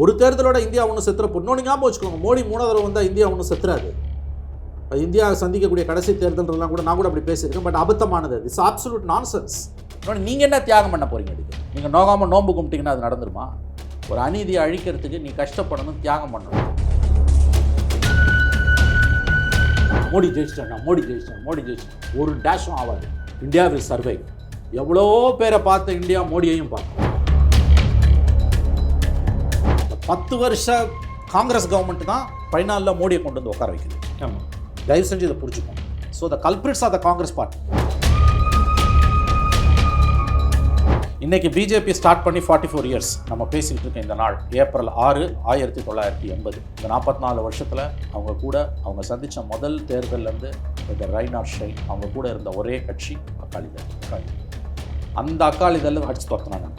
ஒரு தேர்தலோட இந்தியா ஒன்றும் செத்துற இன்னொன்று ஞாபகம் வச்சுக்கோங்க, மோடி 3வது தடவை வந்தால் இந்தியா ஒன்றும் செத்துறாது. இந்தியா சந்திக்கக்கூடிய கடைசி தேர்தல்ன்றதுலாம் கூட நான் கூட அப்படி பேசியிருக்கேன். பட் அபத்தமானது, இட்ஸ் அப்சல்யூட் நான்சென்ஸ். நீங்கள் என்ன தியாகம் பண்ண போகிறீங்க? இதுக்கு நீங்கள் நோகாமல் நோம்பு கும்பிட்டீங்கன்னா அது நடந்துருமா? ஒரு அநீதியை அழிக்கிறதுக்கு நீ கஷ்டப்படணும், தியாகம் பண்ணணும். மோடி ஜெயிச்சிட்டேன் ஒரு டேஷும் ஆகாது. இந்தியா வில் சர்வை. எவ்வளோ பேரை பார்த்த இந்தியா மோடியையும் பார்க்கும். 10 வருஷம் காங்கிரஸ் கவர்மெண்ட் தான் ஃபைனலில் மோடியை கொண்டு வந்து உட்கார வைக்குது. ஆமாம், தயவு செஞ்சு இதை புரிஞ்சுக்கோங்க. So the culprits R the Congress party. இன்றைக்கி பிஜேபி ஸ்டார்ட் பண்ணி 44 இயர்ஸ் நம்ம பேசிக்கிட்டு இருக்க இந்த நாள் ஏப்ரல் 6, 1980. இந்த 44 வருஷத்தில் அவங்க சந்தித்த முதல் தேர்தலேருந்து இந்த ரைன் ஆர் ஷைன் அவங்க கூட இருந்த ஒரே கட்சி அகாலிதள். அந்த அகாலிதள் அடிச்சு துரத்துனாங்க.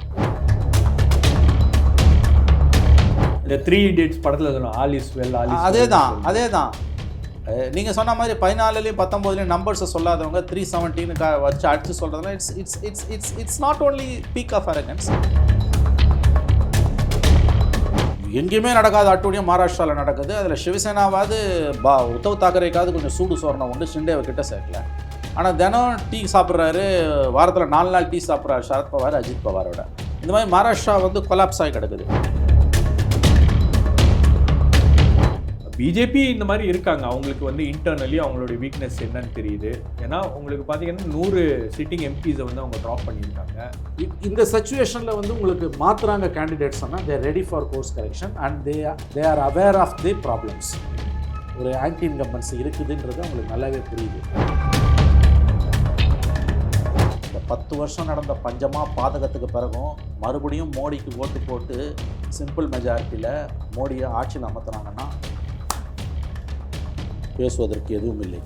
இந்த 3 Idiots படத்தில் ஆல் இஸ் வெல், அதே தான் நீங்கள் சொன்ன மாதிரி 14லையும் 19லையும் நம்பர்ஸை சொல்லாதவங்க 370 வச்சு அடித்து சொல்கிறதுனா it's not only peak of arrogance. எங்கேயுமே நடக்காத அட்டூழியம் மகாராஷ்டிராவில் நடக்குது. அதில் சிவசேனாவாவது உத்தவ் தாக்கரேக்காவது கொஞ்சம் சூடு சோரணம் உண்டு, ஷிண்டேவை கிட்ட சேர்க்கல. ஆனால் தினம் டீ சாப்பிட்றாரு, வாரத்தில் 4 நாள் டீ சாப்பிட்றாரு சரத்பவார் அஜித் பவாரோட. இந்த மாதிரி மகாராஷ்டிரா கொலாப்ஸ் ஆகி கிடக்குது. பிஜேபி இந்த மாதிரி இருக்காங்க. அவங்களுக்கு இன்டர்னலி அவங்களுடைய வீக்னஸ் என்னன்னு தெரியுது. ஏன்னா உங்களுக்கு பார்த்தீங்கன்னா 100 சிட்டிங் எம்பிஸை அவங்க ட்ராப் பண்ணியிருக்காங்க. இந்த சிச்சுவேஷனில் உங்களுக்கு மாற்றுறாங்க கேண்டிடேட்ஸ் சொன்னால் they ready for course correction and they are aware of the problems. ஒரு ஆன்டி இன்கம்பன்சி இருக்குதுன்றது அவங்களுக்கு நல்லாவே புரியுது. இந்த 10 வருஷம் நடந்த பஞ்சமாக பாதகத்துக்கு பிறகும் மறுபடியும் மோடிக்கு ஓட்டு போட்டு சிம்பிள் மெஜாரிட்டியில் மோடியை ஆட்சியில் அமர்த்தினாங்கன்னா பேசுவதற்கு எதுவும் இல்லை.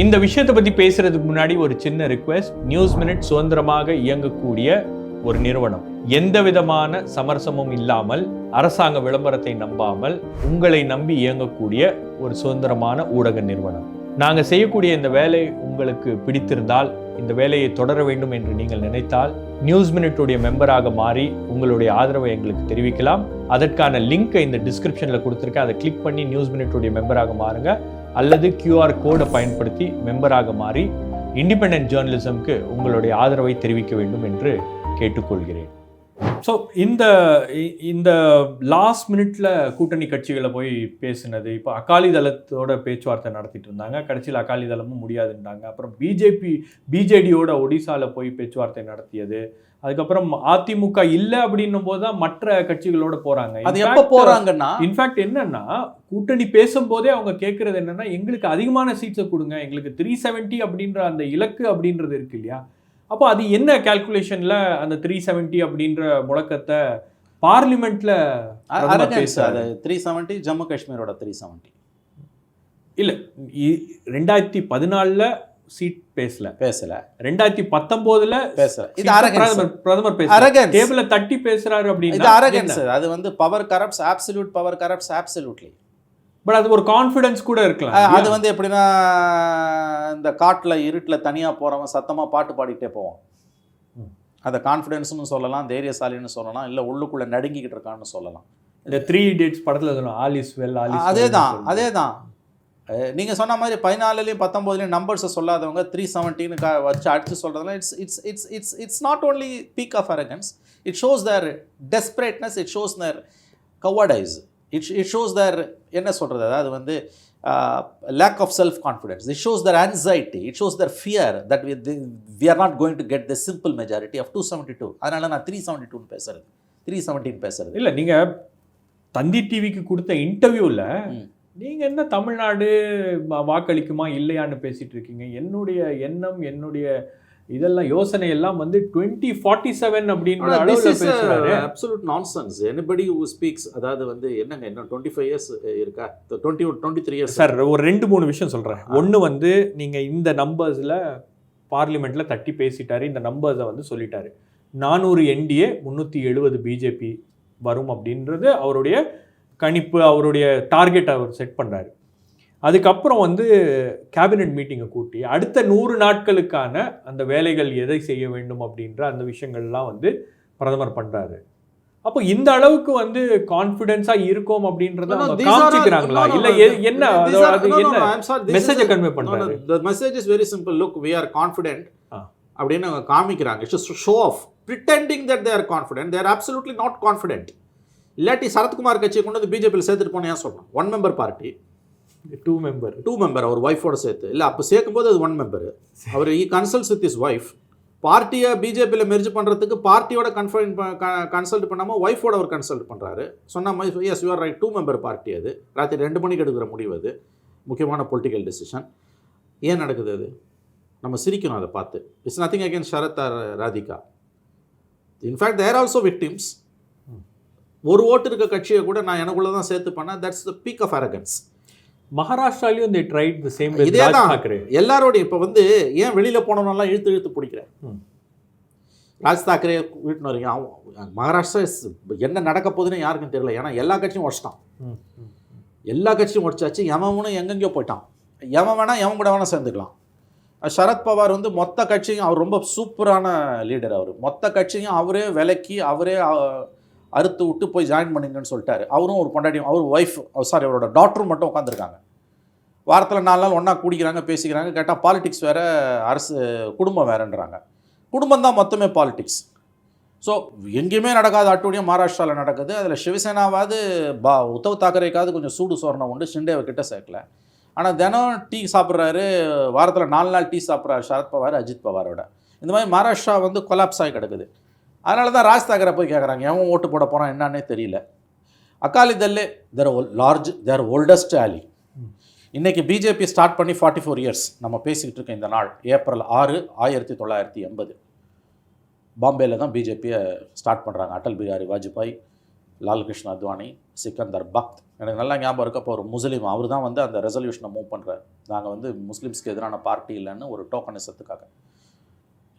இந்த விஷயத்தை பற்றி பேசுறதுக்கு முன்னாடி ஒரு சின்ன ரிக்வெஸ்ட். நியூஸ் மினிட் சுதந்திரமாக இயங்கக்கூடிய ஒரு நிறுவனம், எந்த விதமான சமரசமும் இல்லாமல், அரசாங்க விளம்பரத்தை நம்பாமல் உங்களை நம்பி இயங்கக்கூடிய ஒரு சுதந்திரமான ஊடக நிறுவனம். நாங்கள் செய்யக்கூடிய இந்த வேலை உங்களுக்கு பிடித்திருந்தால், இந்த வேலையை தொடர வேண்டும் என்று நீங்கள் நினைத்தால், நியூஸ் மினிட்டுடைய மெம்பராக மாறி உங்களுடைய ஆதரவை எங்களுக்கு தெரிவிக்கலாம். அதற்கான லிங்க்கை இந்த டிஸ்கிரிப்ஷனில் கொடுத்துருக்கேன். அதை கிளிக் பண்ணி நியூஸ் மினிட்டுடைய மெம்பராக மாறுங்க. அல்லது QR கோடை பயன்படுத்தி மெம்பராக மாறி இண்டிபெண்டன்ட் ஜேர்னலிசம்க்கு உங்களுடைய ஆதரவை தெரிவிக்க வேண்டும் என்று கேட்டுக்கொள்கிறேன். ஸோ இந்த லாஸ்ட் மினிட்ல கூட்டணி கட்சிகளை போய் பேசினது, இப்போ அகாலிதளத்தோட பேச்சுவார்த்தை நடத்திட்டு இருந்தாங்க, கடைசியில் அகாலிதளமும் முடியாதுன்றாங்க. அப்புறம் பிஜேடியோட ஒடிசாவில் போய் பேச்சுவார்த்தை நடத்தியது, அதுக்கப்புறம் அதிமுக இல்லை அப்படின்னும் போது தான் மற்ற கட்சிகளோட போறாங்க. அது எப்போ போறாங்கன்னா, இன்ஃபேக்ட் என்னன்னா கூட்டணி பேசும்போதே அவங்க கேட்கறது என்னன்னா, எங்களுக்கு அதிகமான சீட்ஸை கொடுங்க, எங்களுக்கு 370 அப்படின்ற அந்த இலக்கு அப்படின்றது இருக்கு இல்லையா. அப்போ அது என்ன கால்குலேஷன்ல அந்த 370 அப்படின்ற முழக்கத்தை பார்லிமெண்ட்ல 370 ஜம்மு காஷ்மீரோட 370 இல்ல 2014 சீட் பேசல 2019 பேசல. இது பிரதமர் பேசுறாரு, டேபிள்ல தட்டி பேசுறாரு அப்படின்னா அது power corrupts, absolute power corrupts absolutely. But அது ஒரு கான்ஃபிடன்ஸ் கூட இருக்கலாம். அது எப்படின்னா, இந்த காட்டில் இருட்டில் தனியாக போகிறவன் சத்தமாக பாட்டு பாடிக்கிட்டே போவான். அதை கான்ஃபிடென்ஸ்னு சொல்லலாம், தைரியசாலின்னு சொல்லலாம், இல்லை உள்ளுக்குள்ளே நடுங்கிக்கிட்டு இருக்கான்னு சொல்லலாம். இந்த 3 Idiots படத்தில் சொல்லணும் ஆல் இஸ் வெல். அதே தான் நீங்கள் சொன்ன மாதிரி 14லையும் 19லையும் நம்பர்ஸை சொல்லாதவங்க 370 வச்சு அடித்து சொல்கிறதுலாம் it's not only peak of arrogance. It shows their desperateness, it shows their cowardice, it shows their என்ன சொல்கிறது, அதாவது lack of self confidence, it shows their anxiety, it shows their fear that we are not going to get the simple majority of 272. அதனால நான் 372 பேசுறது, 317 பேசுறது இல்லை. நீங்கள் தந்தி டிவிக்கு கொடுத்த இன்டர்வியூவில் நீங்கள் என்ன தமிழ்நாடு வாக்களிக்குமா இல்லையான்னு பேசிகிட்டு இருக்கீங்க. என்னுடைய எண்ணம், என்னுடைய இதெல்லாம் யோசனை எல்லாம் 2047 அப்படின்ற அளவுல பேசுறாரு. Absolute nonsense. Anybody who speaks, அதாவது என்னங்க இன்னும் 25 இயர்ஸ் இருக்கா, 23 இயர்ஸ். சார் ஒரு 2-3 விஷயம் சொல்றேன். ஒன்று நீங்க இந்த நம்பர்ஸ்ல பார்லிமெண்ட்ல தட்டி பேசிட்டாரு, இந்த நம்பர்ஸை சொல்லிட்டாரு. 400 NDA, 370 பிஜேபி வரும் அப்படின்றது அவருடைய கணிப்பு, அவருடைய டார்கெட் அவர் செட் பண்றாரு. அதுக்கப்புறம் வந்து கேபினெட் மீட்டிங்கை கூட்டி அடுத்த 100 நாட்களுக்கான அந்த வேலைகள் எதை செய்ய வேண்டும் அப்படின்ற அந்த விஷயங்கள்லாம் வந்து பிரதமர் பண்றாரு. அப்போ இந்த அளவுக்கு வந்து கான்ஃபிடென்ஸா இருக்கும் அப்படின்றத அவங்க காமிச்சிக்கிறாங்களா இல்ல என்ன அது என்ன மெசேஜ் கன்வே பண்றாரு? The message is very simple. Look, we are confident அப்படின்னு அவங்க காமிக்கிறாங்க. It's just show off, pretending that they are confident. They are absolutely not confident. இல்லாட்டி சரத்குமார் கட்சியை கொண்டு வந்து பிஜேபியில் சேர்த்துட்டு போனேன் சொல்றோம். 1 member பார்ட்டி, 2 member அவர் ஒய்ஃபோட சேர்த்து இல்லை. அப்போ சேர்க்கும்போது அது 1 member. அவர் கன்சல்ட்ஸ் வித் இஸ் ஒய்ஃப். பார்ட்டியை பிஜேபியில் மெர்ஜ் பண்ணுறதுக்கு பார்ட்டியோட கன்சல்ட் பண்ணாமல் ஒய்ஃபோட அவர் கன்சல்ட் பண்ணுறாரு. சொன்ன மாதிரி yes you are right, 2 member party. அது ராத்திரி 2 மணிக்கு எடுக்கிற முடிவு. அது முக்கியமான பொலிட்டிக்கல் டெசிஷன். ஏன் நடக்குது அது? நம்ம சிரிக்கணும் அதை பார்த்து. It's nothing against Sarath or Radhika. In fact they're also victims. ஒரு ஓட்டு இருக்க கட்சியை கூட நான் எனக்குள்ளே தான் சேர்த்து பண்ணேன். That's the peak of arrogance. மகாராஷ்டிராலையும் they tried the same with இதே தான் தாக்கரே. எல்லாரோடையும் இப்போ வந்து ஏன் வெளியில் போனவனெல்லாம் இழுத்து பிடிக்கிறேன். ராஜ் தாக்கரே வீட்டுன்னு வரீங்க. மகாராஷ்டிரா என்ன நடக்க போகுதுன்னு யாருக்கும் தெரியல. ஏன்னா எல்லா கட்சியும் உடச்சிட்டான். எல்லா கட்சியும் உடச்சாச்சு. எவனும் எங்கெங்கேயோ போயிட்டான். எவன் வேணா எவன் கூட வேணால் சேர்ந்துக்கலாம். சரத்பவார் வந்து மொத்த கட்சியும் அவர் ரொம்ப சூப்பரான லீடர். அவர் மொத்த கட்சியும் அவரே விலக்கி அவரே அறுத்து விட்டு போய் ஜாயின் பண்ணிங்கன்னு சொல்லிட்டாரு. அவரும் ஒரு பொண்டாட்டியும் அவர் ஒய்ஃப் அவரோட டாக்டரும் மட்டும் உட்காந்துருக்காங்க. வாரத்தில் 4 நாள் ஒன்றா கூடிக்கிறாங்க, பேசிக்கிறாங்க. கேட்டால் பாலிடிக்ஸ் வேறு, அரசு குடும்பம் வேறுன்றாங்க. குடும்பம் தான் மொத்தமே பாலிடிக்ஸ். ஸோ எங்கேயுமே நடக்காத அட்டூழியம் மகாராஷ்டிராவில் நடக்குது. அதில் சிவசேனாவாவது உத்தவ் தாக்கரேக்காவது கொஞ்சம் சூடு சோரணம் உண்டு, ஷிண்டேவை கிட்ட சேர்க்கல. ஆனால் தினம் டீ சாப்பிட்றாரு. வாரத்தில் 4 நாள் டீ சாப்பிட்றாரு சரத்பவார் அஜித் பவாரோட. இந்த மாதிரி மகாராஷ்டிரா வந்து கொலாப்ஸ் ஆகி கிடக்குது. அதனால தான் ராஜ் தாக்கரே போய் கேட்குறாங்க, எவன் ஓட்டு போட போகிறான் என்னன்னே தெரியல. அகாலிதல்லே தேர் ஓல்டஸ்ட் ஆலி. இன்றைக்கி பிஜேபி ஸ்டார்ட் பண்ணி 44 years நம்ம பேசிக்கிட்டு இருக்கோம். இந்த நாள் ஏப்ரல் 6, 1980 பாம்பேயில் தான் பிஜேபியை ஸ்டார்ட் பண்ணுறாங்க. அடல் பிஹாரி வாஜ்பாய், லால் கிருஷ்ண அத்வானி, சிக்கந்தர் பக்த். எனக்கு நல்லா ஞாபகம் இருக்குது. அப்போ ஒரு முஸ்லீம் அவர் தான் வந்து அந்த ரெசல்யூஷனை மூவ் பண்ணுறாரு. நாங்கள் வந்து முஸ்லீம்ஸ்க்கு எதிரான பார்ட்டி இல்லைன்னு ஒரு டோக்கனிசத்துக்காக.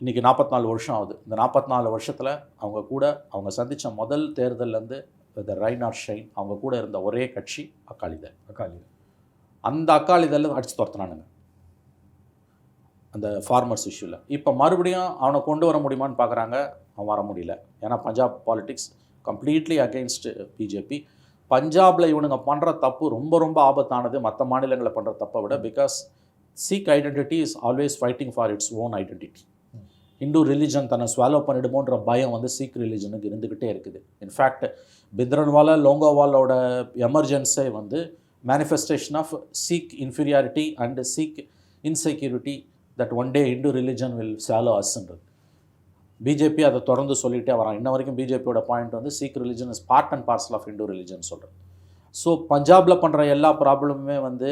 இன்றைக்கி 44 வருஷம் ஆகுது. இந்த 44 வருஷத்தில் அவங்க கூட அவங்க சந்தித்த முதல் தேர்தல்லேருந்து த ரைன் ஆர் ஷைன் அவங்க கூட இருந்த ஒரே கட்சி அகாலிதள். அந்த அகாலிதள் அடித்து துரத்துனானுங்க அந்த ஃபார்மர்ஸ் இஷ்யூவில். இப்போ மறுபடியும் அவனை கொண்டு வர முடியுமான்னு பார்க்குறாங்க. அவன் வர முடியல. ஏன்னா Punjab politics completely against BJP. பஞ்சாபில் இவனுங்க பண்ணுற தப்பு ரொம்ப ரொம்ப ஆபத்தானது மற்ற மாநிலங்களை பண்ணுற தப்பை விட. Because Sikh identity is always fighting for its own identity. Hindu religion தன்னை ஸ்வாலோ பண்ணிடுமோன்ற பயம் வந்து சீக் ரிலிஜனுக்கு இருந்துக்கிட்டே இருக்குது. இன்ஃபேக்ட் பித்ரன்வாலா லோங்கோவாலோட எமர்ஜென்ஸே வந்து manifestation of Sikh inferiority and Sikh insecurity that one day Hindu religion will swallow அஸ்ன்றது. பிஜேபி அதை தொடர்ந்து சொல்லிகிட்டே வரான். இன்ன வரைக்கும் பிஜேபியோட பாயிண்ட் வந்து Sikh religion is part and parcel of Hindu religion சொல்கிறது. ஸோ பஞ்சாபில் பண்ணுற எல்லா ப்ராப்ளமுமே வந்து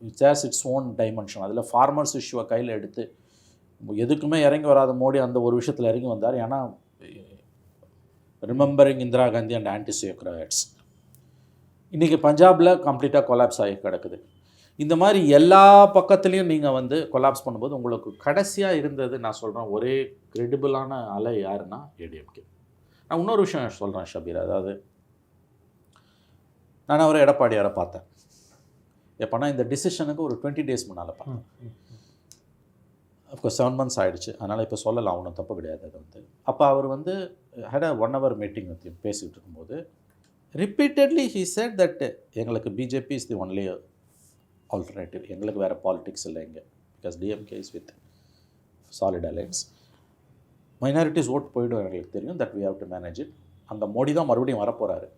it's has its own dimension. அதில் ஃபார்மர்ஸ் இஷ்யூவை கையில் எடுத்து எதுக்குமே இறங்கி வராத மோடி அந்த ஒரு விஷயத்தில் இறங்கி வந்தார். ஏன்னா ரிமெம்பரிங் இந்திரா காந்தி அண்ட் ஆன்டிசியோக்ராட்ஸ். இன்றைக்கி பஞ்சாபில் கம்ப்ளீட்டாக கொலாப்ஸ் ஆகி கிடக்குது. இந்த மாதிரி எல்லா பக்கத்துலேயும் நீங்கள் வந்து கொலாப்ஸ் பண்ணும்போது உங்களுக்கு கடைசியாக இருந்தது நான் சொல்கிறேன் ஒரே கிரெடிபிளான அலை யாருன்னா ஏடிஎம்கே. நான் இன்னொரு விஷயம் சொல்கிறேன் ஷபீர். அதாவது நான் அவரை எடப்பாடியாரை பார்த்தேன். எப்போனா இந்த டிசிஷனுக்கு ஒரு 20 days முன்னால் பார்த்தேன். அஃப்கோர்ஸ் 7 months ஆகிடுச்சு. அதனால் இப்போ சொல்லலாம், ஒன்றும் தப்பு கிடையாது. அது வந்து அப்போ அவர் வந்து had a 1 hour meeting with பேசிகிட்டு இருக்கும்போது ரிப்பீட்டட்லி ஹீ செட் தட் எங்களுக்கு BJP is the only alternative, எங்களுக்கு வேறு பாலிடிக்ஸ் இல்லை இங்கே. Because DMK is with solid alliance. Minorities vote போய்டும் எங்களுக்கு தெரியும். That we have to manage it. அங்கே மோடி தான் மறுபடியும் வரப்போகிறாரு.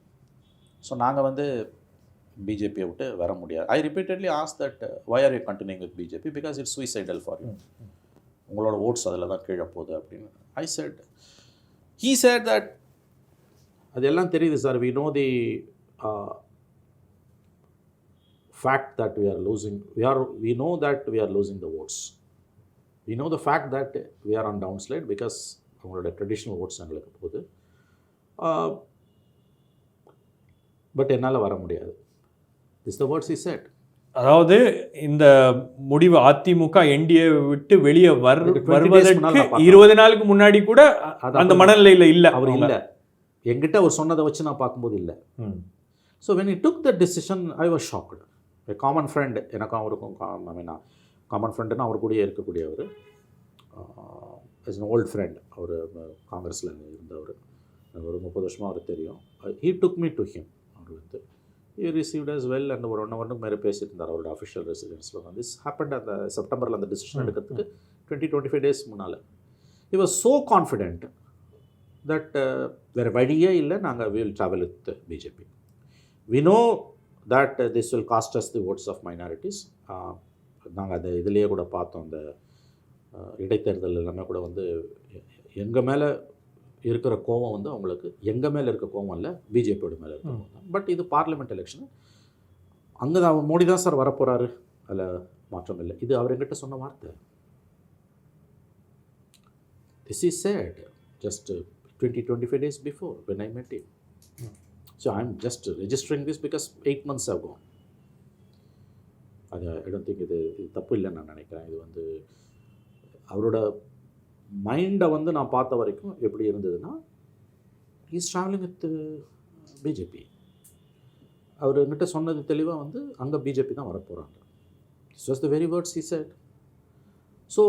ஸோ நாங்கள் வந்து பிஜேபியை விட்டு வர முடியாது. I repeatedly ask that why are you continuing with BJP because it's suicidal for you. உங்களோட ஓட்ஸ் அதில் தான் கீழே போகுது அப்படின்னு. I said he said that அது எல்லாம் தெரியுது sir. We know the fact that we are losing, we know that we are losing the votes. We know the fact that we are on downslide because அவங்களோட traditional oats எங்களுக்கு போகுது. But என்னால் வர முடியாது. This the words he said. அதாவது இந்த முடிவு AIADMK NDA விட்டு வெளியே வருவதற்கு 20 நாளுக்கு முன்னாடி கூட அந்த மனநிலையில் இல்லை. அவர் இல்லை. என்கிட்ட அவர் சொன்னதை வச்சு நான் பார்க்கும்போது இல்லை. So when he took the decision I was shocked. Common friend எனக்கும் அவருக்கும் ஐ மீன் காமன் ஃப்ரெண்டுன்னா அவர் கூடயே இருக்கக்கூடியவர். Is an old friend. அவர் காங்கிரஸில் இருந்தவர், ஒரு 30 வருஷமாக அவர் தெரியும். He took me to him. அவர் வந்து he received as well and ஒரு 1 hour மேலே பேசிட்டு இருந்தார் அவரோட அஃபிஷியல் ரெசிடென்ஸில். வந்து திஸ் ஹேப்பன்ட் அந்த செப்டம்பரில் அந்த டிசிஷன் எடுக்கிறதுக்கு 20-25 days முன்னால். he was so confident that வேறு வழியே இல்லை, நாங்கள் we will travel with BJP. we know that this will cost us the votes of minorities. நாங்கள் அதை இதிலேயே கூட பார்த்தோம், அந்த இடைத்தேர்தல் எல்லாமே கூட வந்து எங்கள் மேலே இருக்கிற கோவம் வந்து அவங்களுக்கு எங்கள் மேலே இருக்க கோவம் இல்லை, பிஜேபியோட மேலே இருக்க கோவம் தான். பட் இது பார்லிமெண்ட் எலெக்ஷன், அங்கே தான் மோடி தான் சார் வரப்போகிறாரு, அதில் மாற்றம் இல்லை. இது அவர் எங்கிட்ட சொன்ன வார்த்தை. This is said just 20-25 days before when I met him. So I'm just registering this because 8 months have gone. I don't think இது தப்பு இல்லைன்னு நான் நினைக்கிறேன். இது வந்து அவரோட மைண்டை வந்து நான் பார்த்த வரைக்கும் எப்படி இருந்ததுன்னா, இஸ் ட்ராவலிங் வித் பிஜேபி. அவர் என்கிட்ட சொன்னது தெளிவாக வந்து அங்கே பிஜேபி தான் வரப்போகிறாங்க. This was the very words he said. So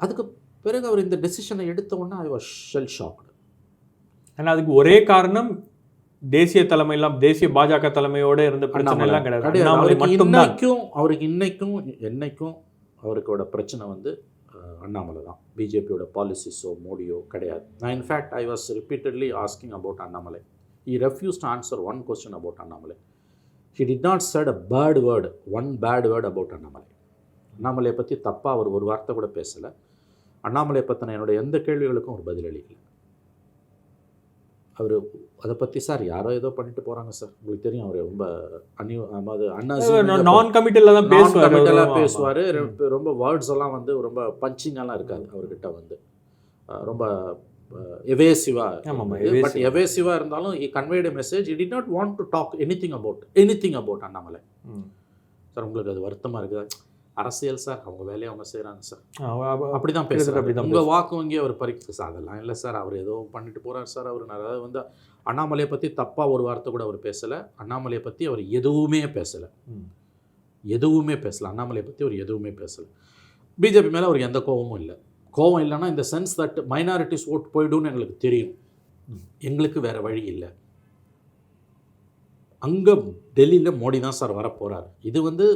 அதுக்கு பிறகு அவர் இந்த டெசிஷனை எடுத்த உடனே ஐ வாஸ் ஷெல் ஷாக்டு. ஆனால் அதுக்கு ஒரே காரணம் தேசிய தலைமையெல்லாம், தேசிய பாஜக தலைமையோடு இருந்த பிரச்சனை எல்லாம் கிடையாது. அவருக்கு இன்னைக்கும் என்னைக்கும் அவருக்கோட பிரச்சனை வந்து அண்ணாமலை தான். பிஜேபியோட பாலிசிஸோ மோடியோ கிடையாது. நான் in fact I was repeatedly asking about Annamalai. He refused to answer one question about Annamalai. He did not said a bad word, one bad word about Annamalai. அண்ணாமலையை பற்றி தப்பாக அவர் ஒரு வார்த்தை கூட பேசலை. அண்ணாமலையை பற்றின என்னோட எந்த கேள்விகளுக்கும் ஒரு பதில் அளிக்கல. அவர் அதை பற்றி சார் யாரோ ஏதோ பண்ணிட்டு போகிறாங்க சார், உங்களுக்கு தெரியும், அவர் ரொம்ப நான் கமிட்டலாக தான் பேசுவார். ரொம்ப வேர்ட்ஸ் எல்லாம் வந்து ரொம்ப பஞ்சிங்கெல்லாம் இருக்காது அவர்கிட்ட, வந்து ரொம்ப எவேசிவாக. பட் எவேசிவாக இருந்தாலும் he conveyed a message. He did not want to talk anything about Annamalai. Sir உங்களுக்கு அது வருத்தமாக இருக்குது, அரசியல் சார், அவங்க வேலையை அவங்க செய்கிறாங்க சார், அப்படி தான் பேசுகிறார். அப்படி தான் உங்கள் வாக்கு வங்கி அவர் பறிக்க சார், அதெல்லாம் இல்லை சார், அவர் ஏதோ பண்ணிட்டு போகிறார் சார். அவர் நிறைய வந்து அண்ணாமலையை பற்றி தப்பாக ஒரு வார்த்தை கூட அவர் பேசலை. அண்ணாமலையை பற்றி அவர் எதுவுமே பேசலை. அண்ணாமலையை பற்றி அவர் எதுவுமே பேசலை. பிஜேபி மேலே அவருக்கு எந்த கோபமும் இல்லை. கோவம் இல்லைன்னா இந்த சென்ஸ் தட் மைனாரிட்டிஸ் ஓட் போய்டுன்னு எங்களுக்கு தெரியும், எங்களுக்கு வேறு வழி இல்லை. அங்கே டெல்லியில் மோடி தான் சார் வரப்போகிறார். இது வந்து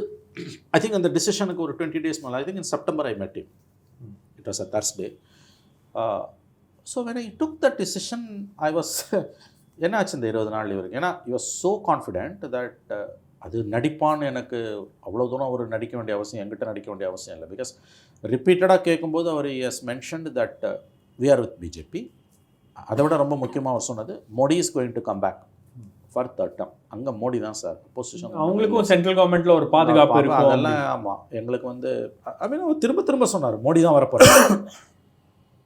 ஐ திங்க் அந்த டிசிஷனுக்கு ஒரு 20 days மேலே, ஐ திங்க் இன் செப்டம்பர் ஐ மெட் him. It was a Thursday. So when I took the decision I was என்ன ஆச்சு இந்த 20 நாள் இவருக்கு, ஏன்னா you was so confident that அது நடிப்பான்னு எனக்கு அவ்வளோ தூரம் அவர் நடிக்க வேண்டிய அவசியம், என்கிட்ட நடிக்க வேண்டிய அவசியம் இல்லை. பிகாஸ் ரிப்பீட்டடாக கேட்கும்போது அவர் has mentioned that we are with BJP. அதை விட ரொம்ப முக்கியமாக அவர் சொன்னது Modi is going to come back for third term. அங்கே மோடி தான் சார் பொசிஷன், அவங்களுக்கும் சென்ட்ரல் கவர்மெண்ட்டில் ஒரு பாதுகாப்பு இருக்கும் அதெல்லாம். ஆமாம், எங்களுக்கு வந்து ஐ மீன் அவர் திரும்ப சொன்னார் மோடி தான் வரப்போகிறார்.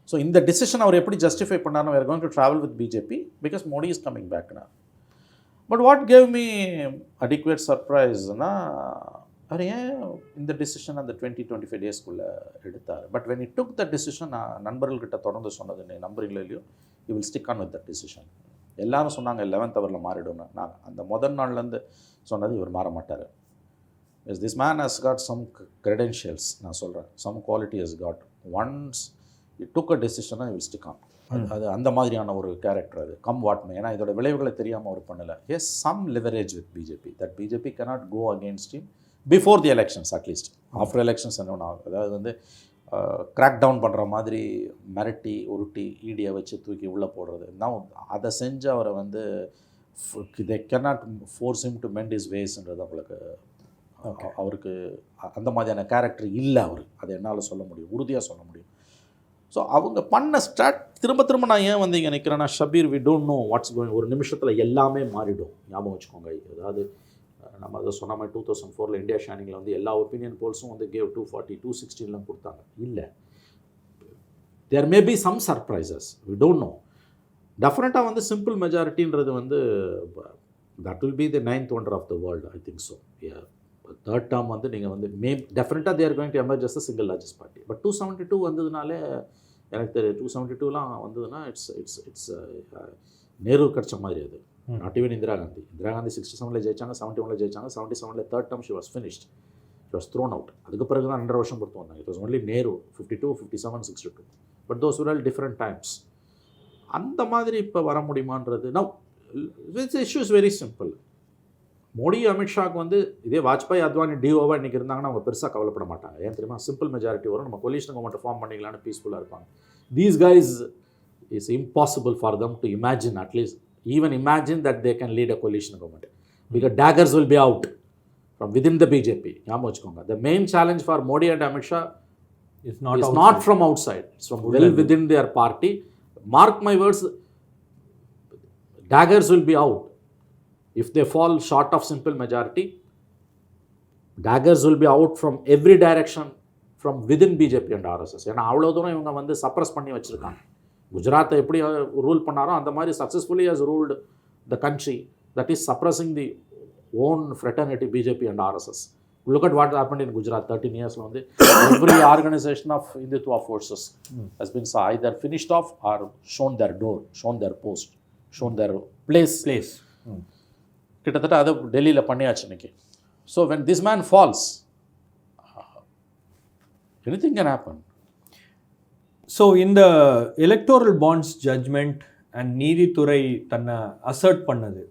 ஸோ இந்த டிசிஷன் அவர் எப்படி ஜஸ்டிஃபை பண்ணார்னு, we're going to travel with BJP because Modi is coming பேக்னா. But what gave me adequate சர்ப்ரைஸ்னா, அவர் ஏன் இந்த டிசிஷன் அந்த 20-25 daysக்குள்ளே எடுத்தார். But when it took the decision, நான் நண்பர்கள்கிட்ட தொடர்ந்து சொன்னது, நீ நம்புறீங்களோ இல்லையோ, you will stick on with the decision. எல்லாரும் சொன்னாங்க 11th hour மாறிடும்னு. நான் அந்த முதல் நாள்லேருந்து சொன்னது இவர் மாற மாட்டார். Is this man has got some credentials, நான் சொல்கிறேன், some quality has got. Once it took a டிசிஷனாக யூ வில் ஸ்டிக் ஆன். அது அந்த மாதிரியான ஒரு கேரக்டர் அது, கம் வாட் மே. ஏன்னா இதோட விளைவுகளை தெரியாமல் அவர் பண்ணலை. Has some leverage with BJP, that BJP cannot go against him before the elections, at least. After elections என்ன ஆகும், அதாவது வந்து கிராக் டவுன் பண்ணுற மாதிரி மிரட்டி உருட்டி இடியை வச்சு தூக்கி உள்ளே போடுறது. நான் அதை செஞ்சு அவரை வந்து they cannot force him to mend his waysன்றது அவங்களுக்கு, அவருக்கு அந்த மாதிரியான கேரக்டர் இல்லை அவர். அதை என்னால் சொல்ல முடியும், உறுதியாக சொல்ல முடியும். ஸோ அவங்க பண்ண திரும்ப நான் ஏன் வந்து இங்கே நிற்கிறேன்னா, Shabbir we don't know what's going. ஒரு நிமிஷத்தில் எல்லாமே மாறிடும், ஞாபகம் வச்சுக்கோங்க. அதாவது நம்ம அதை சொன்ன மாதிரி 2004 இந்தியா ஷைனிங்கில் வந்து எல்லா ஒப்பீனியன் போல்ஸும் வந்து கேவ் 240 216 கொடுத்தாங்க. இல்லை, there may be some surprises, we don't know. டெஃபினட்டாக வந்து சிம்பிள் மெஜாரிட்டின்றது வந்து that will be the 9th wonder of the world, I think so. Third term வந்து நீங்கள் வந்து டெஃபினட்டாக they're going to emerge as the single largest party. But 272 வந்ததுனாலே எனக்கு தெரியும், 272லாம் வந்ததுன்னா இட்ஸ் நேரு கிடச்ச மாதிரி. அது நாட் ஈவன் இந்திரா காந்தி 67ல் ஜெயிச்சாங்க, 71ல் ஜெயிச்சாங்க, 77ல் third term she was finished, she was thrown out. அதுக்கு பிறகு தான் 2.5 வருஷம் பொறுத்து வந்தாங்க. It was only Nehru 52, 57, 62. But those were all different times. அந்த மாதிரி இப்போ வர முடியுமான்றது now this issue is very simple. Modi அமித்ஷாவுக்கு வந்து இதே வாஜ்பாய் அத்வானி டிஓவா இன்றைக்கி இருந்தாங்கன்னா அவங்க பெருசாக கவலைப்பட மாட்டாங்க. ஏன் தெரியுமா? சிம்பிள் மெஜாரிட்டி வரும், நம்ம கொலிஷன் கவர்மெண்ட் ஃபார்ம் பண்ணிக்கலான்னு பீஸ்ஃபுல்லாக இருப்பாங்க. These guys is impossible for them to imagine, at least even imagine that they can lead a collision government because daggers will be out from within the BJP. ஞாபகம் வச்சுக்கோங்க. The main challenge for Modi and Amit Shah is not from outside, it's from well within their party. Mark my words, daggers will be out. If they fall short of simple majority, daggers will be out from every direction from within BJP and RSS. ஏன்னா அவ்வளோ தூரம் இவங்க வந்து suppress பண்ணி வச்சுருக்காங்க. குஜராத்தை எப்படி rule பண்ணாரோ அந்த மாதிரி successfully has ruled the country that is suppressing the own fraternity BJP and RSS. Look at what happened in Gujarat 13 years வந்து every organization of Hindutva forces has been either finished off or shown their door, shown their post, shown their place. கிட்டத்தட்ட அதை டெல்லியில் பண்ணியாச்சு இன்னைக்கு. So when this man falls, anything can happen. So இந்த electoral bonds judgement and நீதித்துறை தன்னை assert பண்ணது,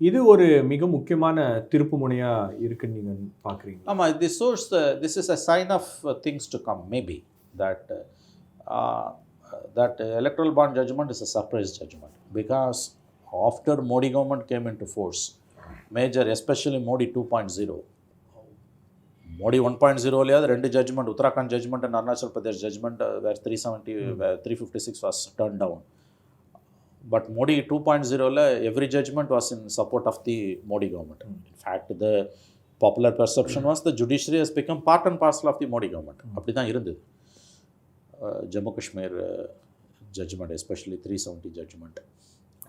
இது ஒரு மிக முக்கியமான திருப்பு முனையாக இருக்குன்னு நீங்கள் பார்க்குறீங்க? ஆமாம், this is a sign of things to come, maybe that electoral bond judgment is a surprise judgment because after Modi government came into force, major, especially Modi 2.0, Modi 1.0 2 judgment, Uttarakhand judgment and Arunachal Pradesh judgment where 356 was turned down. But Modi 2.0 every judgment was in support of the Modi government. In fact, the popular perception was the judiciary has become part and parcel of the Modi government. அப்படி தான் இருந்தது. Jammu Kashmir judgment, especially 370 judgment,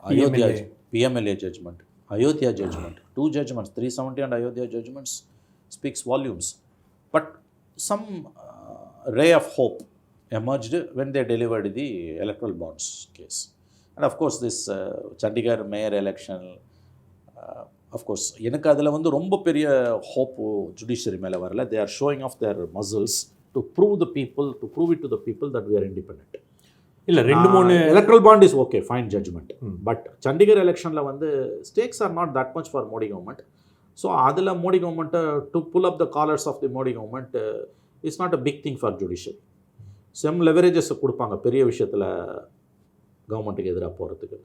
Ayodhya PMLA judgment, Ayodhya judgment, 2 judgments, 370 and Ayodhya judgments speaks volumes. But some ray of hope emerged when they delivered the electoral bonds case. And of course this Chandigarh mayor election, of course எனக்கு அதில் வந்து ரொம்ப பெரிய hope judiciary மேலே வரல. they are showing off their muscles to prove it to the people that we are independent. இல்லை 2-3 electoral bond is okay, fine judgment. But Chandigarh electionல வந்து stakes are not that much for Modi government. So அதில் Modi government to pull up the collars of the Modi government is not a big thing for judiciary. Some leverages கொடுப்பாங்க பெரிய விஷயத்தில் கவர்மெண்ட்டுக்கு எதிராக போகிறதுக்கு.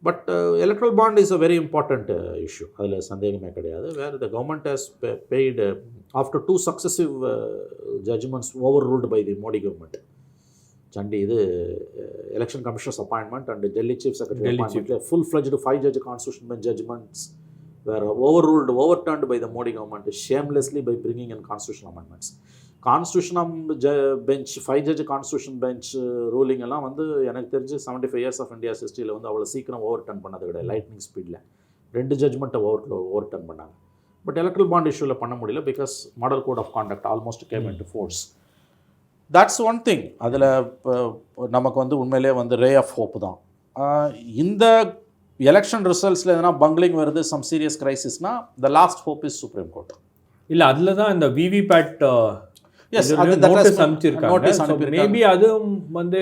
But electoral bond is a very important issue, அதில் சந்தேகமே கிடையாது. Where the government has paid after 2 successive judgments overruled by the Modi government. இது election commissioners appointment and Delhi chief secretary அப்பாயின்மெண்ட்டில் full fledged 5 judge constitution bench judgments where overturned by the Modi government shamelessly by bringing in constitutional amendments. Constitution bench 5 judge constitution bench ruling எல்லாம் வந்து எனக்கு தெரிஞ்சு 75 years of India's ஹிஸ்ட்ரியில் வந்து அவ்வளோ சீக்கிரம் overturn பண்ணது கிடையாது. லைட்னிங் ஸ்பீடில் 2 ஜட்ஜ்மெண்ட்டை ஓவர்டர்ன் பண்ணாங்க. பட் எலக்ட்ரல் பாண்ட் இஷ்யூவில் பண்ண முடியல because model code of conduct almost came into force. That's one thing. அதில் நமக்கு வந்து உண்மையிலே வந்து ரே ஆஃப் ஹோப் தான். இந்த எலெக்ஷன் ரிசல்ட்ஸில் எதனா பங்க்லிங் வருது, சம் சீரியஸ் கிரைசிஸ்னா the last hope is supreme court. இல்லை அதில் தான் இந்த விவிபேட் நோட்டீஸ் அனுப்பிச்சிருக்காங்க. மேபி அதுவும் வந்து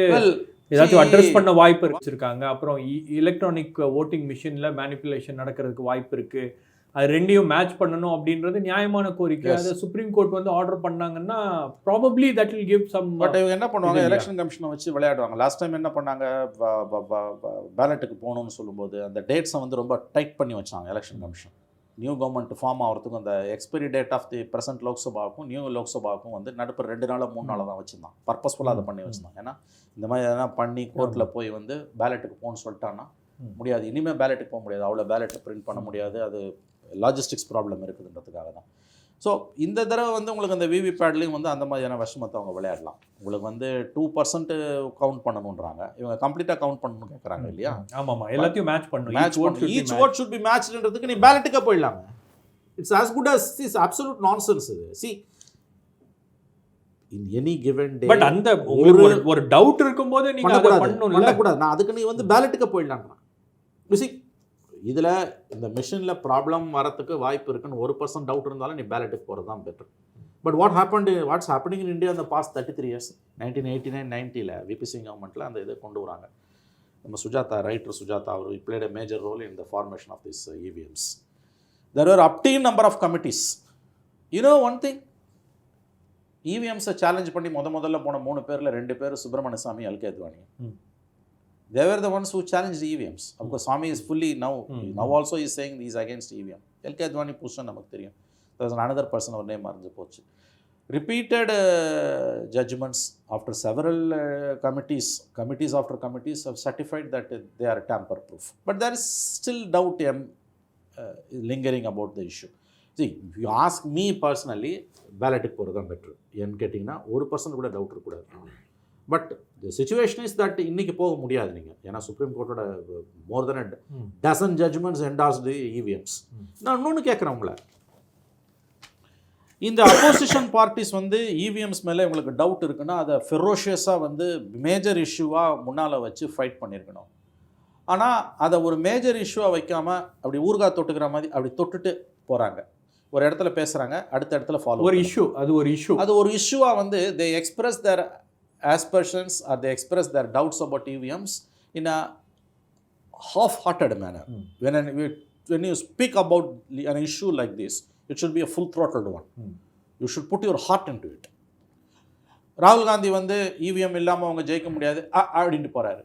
ஏதாச்சும் அட்ரஸ் பண்ண வாய்ப்பு வச்சிருக்காங்க. அப்புறம் எலக்ட்ரானிக் ஓட்டிங் மிஷினில் மேனிப்புலேஷன் நடக்கிறதுக்கு வாய்ப்பு இருக்குது. அது ரெண்டையும் மேட்ச் பண்ணணும் அப்படின்றது நியாயமான கோரிக்கை. அதை சுப்ரீம் கோர்ட் வந்து ஆர்டர் பண்ணாங்கன்னா probably that will give some. But இவங்க என்ன பண்ணுவாங்க, எலெக்ஷன் கமிஷனை வச்சு விளையாடுவாங்க. லாஸ்ட் டைம் என்ன பண்ணாங்க, பேலட்டுக்கு போகணும்னு சொல்லும்போது அந்த டேட்ஸை வந்து ரொம்ப டைட் பண்ணி வச்சாங்க election commission. New government form ஆகிறதுக்கும் அந்த expiry date of the present லோக்சபாவுக்கும் நியூ லோக்சபாவுக்கும் வந்து நடுப்பு 2 நாளோ 3 நாளோ தான் வச்சுருந்தான். பர்பஸ்ஃபுல்லாக அதை பண்ணி வச்சுருந்தான். ஏன்னா இந்த மாதிரி எதனா பண்ணி கோர்ட்டில் போய் வந்து பேலட்டுக்கு போகணும்னு சொல்லிட்டான்னா முடியாது. இனிமேல் பேலட்டுக்கு போக முடியாது, அவ்வளோ பேலட்டை பிரிண்ட் பண்ண முடியாது. அது லாஜிஸ்டிக்ஸ் ப்ராப்ளம் இருக்குதுன்றதுக்காக தான். ஸோ இந்த தடவை வந்து உங்களுக்கு அந்த விவிபேட்லேயும் வந்து அந்த மாதிரியான விஷமத்தை அவங்க விளையாடலாம். உங்களுக்கு வந்து 2% கவுண்ட் பண்ணணுன்றாங்க, இவங்க கம்ப்ளீட்டாக கவுண்ட் பண்ணணும்னு கேட்குறாங்க இல்லையா? ஆமாம், எல்லாத்தையும் மேட்ச் பண்ணணும். ஈச் vote should be matchedன்றதுக்கு நீ பேலட்டுக்கே போயிடலாங்க. It's as good as this absolute nonsense. இது see in any given day. But அந்த ஒரு டவுட் இருக்கும்போது நீங்க அதை பண்ணணும். பண்ணக்கூடாது. நான் அதுக்கு நீ வந்து பேலட்டுக்கே போயிடலாம்னா you see இதில் இந்த மிஷினில் ப்ராப்ளம் வரத்துக்கு வாய்ப்பு இருக்குன்னு 1% டவுட் இருந்தாலும் நீ பேலட்டுக்கு போகிறது தான் better. But what's happening in India இந்த பாஸ்ட் 33 years 1989-90 விபி சிங் கவர்மெண்ட்டில் அந்த இதை கொண்டு வராங்க. நம்ம சுஜாதா, ரைட்டர் சுஜாதா, அவர் played a major role in the formation of this EVMs. There were obtained number of committees. You know one thing, EVMஸை சேலஞ்ச் பண்ணி முதல்ல போன 3 பேரில் 2 பேர் Subramanian Swamy, L K Advani. They were the ones who challenged EVMs. Of course, Swami is fully now also he is saying he is against EVM. LK Advani position நமக்கு தெரியும். There was another person, அவர் name மறந்து போச்சு. Repeated judgments after several committees after committees have certified that they are tamper proof. But there is still doubt lingering about the issue. See, if you ask me personally, பேலட்டுக்கு போகிறது தான் பெட்ரு. ஏன்னு கேட்டிங்கன்னா 1% கூட doubt இருக்கக்கூடாது. But the situation is that இன்றைக்கி போக முடியாது நீங்கள். ஏன்னா சுப்ரீம் கோர்ட்டோட மோர் தென் டசன் ஜட்ஜ்மெண்ட்ஸ் என்டாஸ்டு EVMs. நான் இன்னொன்று கேட்குறேன் உங்களை, இந்த அப்போசிஷன் பார்ட்டிஸ் வந்து EVMs மேலே உங்களுக்கு டவுட் இருக்குன்னா அதை ஃபெரோஷியஸாக வந்து மேஜர் இஷ்யூவாக முன்னால் வச்சு ஃபைட் பண்ணியிருக்கணும். ஆனால் அதை ஒரு மேஜர் இஷ்யூவாக வைக்காமல் அப்படி ஊர்காய் தொட்டுக்கிற மாதிரி அப்படி தொட்டுட்டு போகிறாங்க. ஒரு இடத்துல பேசுகிறாங்க, அடுத்த இடத்துல ஃபாலோ ஒரு இஷ்யூ, அது ஒரு இஷ்யூவாக வந்து they express their aspersions or they express their doubts about EVMs in a half-hearted manner. When you speak about an issue like this, it should be a full-throttled one. You should put your heart into it. ராகுல் காந்தி வந்து EVM இல்லாமல் அவங்க ஜெயிக்க முடியாது அப்படின்ட்டு போகிறாரு.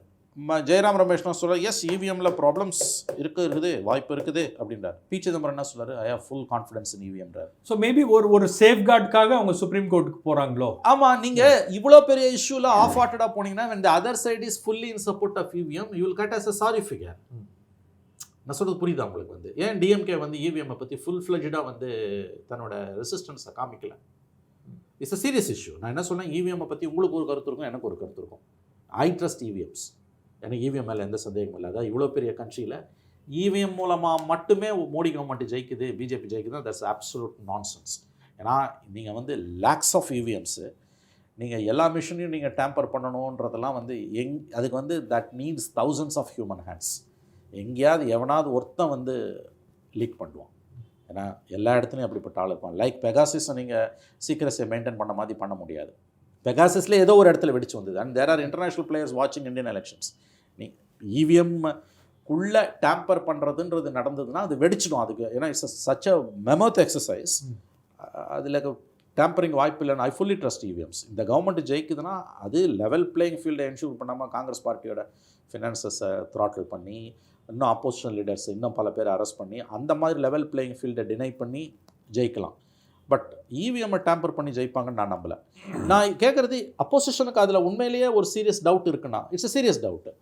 ஜெயராம் ரமேஷ்னா சொல்கிறார், S EVMல problems இருக்குது, வாய்ப்பு இருக்குது அப்படின்றார். பி சிதம்பரம் என்ன சொல்கிறார், I have full confidence in EVMன்றார். ஸோ மேபி ஒரு சேஃப்கார்டுக்காக அவங்க சுப்ரீம் கோர்ட்டுக்கு போகிறாங்களோ. ஆமாம், நீங்கள் இவ்வளோ பெரிய இஷ்யூவில் ஆஃப் ஹார்ட்டடாக போனீங்கன்னா when the other side is fully in support of EVM, you will get as a sorry figure. நான் சொல்கிறது புரியுதா உங்களுக்கு? வந்து ஏன் DMK வந்து EVM பற்றி ஃபுல் ஃப்ளெஜ்டாக வந்து தன்னோட ரெசிஸ்டன்ஸை காமிக்கல? It's a serious issue. நான் என்ன சொன்னேன், EVM பற்றி உங்களுக்கு ஒரு கருத்து இருக்கும், எனக்கு ஒரு கருத்து இருக்கும். I trust EVMs. எனக்கு EVM மேலே எந்த சந்தேகமும் இல்லை. அதாவது இவ்வளோ பெரிய கண்ட்ரியில் EVM மூலமாக மட்டுமே மோடி கவர்மெண்ட் ஜெயிக்குது, பிஜேபி ஜெயிக்குது, தட்ஸ் அப்சல்யூட் நான்சென்ஸ். ஏன்னா நீங்கள் வந்து லேக்ஸ் ஆஃப் EVMஸு நீங்கள் எல்லா மிஷினையும் நீங்கள் டேம்பர் பண்ணணுன்றதெல்லாம் வந்து அதுக்கு வந்து that needs thousands of human hands. எங்கேயாவது எவனாவது ஒருத்தன் வந்து லீக் பண்ணுவான். ஏன்னா எல்லா இடத்துலையும் அப்படிப்பட்ட ஆள் இருப்பான். லைக் பெகாசிஸை நீங்கள் சீக்கிரஸை மெயின்டைன் பண்ண மாதிரி பண்ண முடியாது. பெகாசிஸில் ஏதோ ஒரு இடத்துல வெடிச்சு வந்தது. And there are international players வாட்சிங் இந்தியன் எலெக்ஷன்ஸ். நீ EVMக்குள்ளே டேம்பர் பண்ணுறதுன்றது நடந்ததுன்னா அது வெடிச்சிடும். அதுக்கு ஏன்னா it's such a mammoth exercise. அதில் டேம்பரிங் வாய்ப்பு இல்லைன்னு ஐ ஃபுல்லி ட்ரஸ்ட் EVMs. இந்த கவர்மெண்ட் ஜெயிக்குதுன்னா அது லெவல் பிளேயிங் ஃபீல்டை என்ஷூர் பண்ணாமல் காங்கிரஸ் பார்ட்டியோட ஃபினான்சஸை த்ராட்டில் பண்ணி, இன்னும் அப்போசிஷன் லீடர்ஸ் இன்னும் பல பேர் அரெஸ்ட் பண்ணி, அந்த மாதிரி லெவல் பிளேயிங் ஃபீல்டை டினை பண்ணி ஜெயிக்கலாம். பட் EVM-ஐ டேம்பர் பண்ணி ஜெயிப்பாங்கன்னு நான் நம்பலை. நான் கேட்குறது, அப்போசிஷனுக்கு அதில் உண்மையிலேயே ஒரு சீரியஸ் டவுட் இருக்குன்னா இட்ஸ் அ சீரியஸ் டவுட்டு,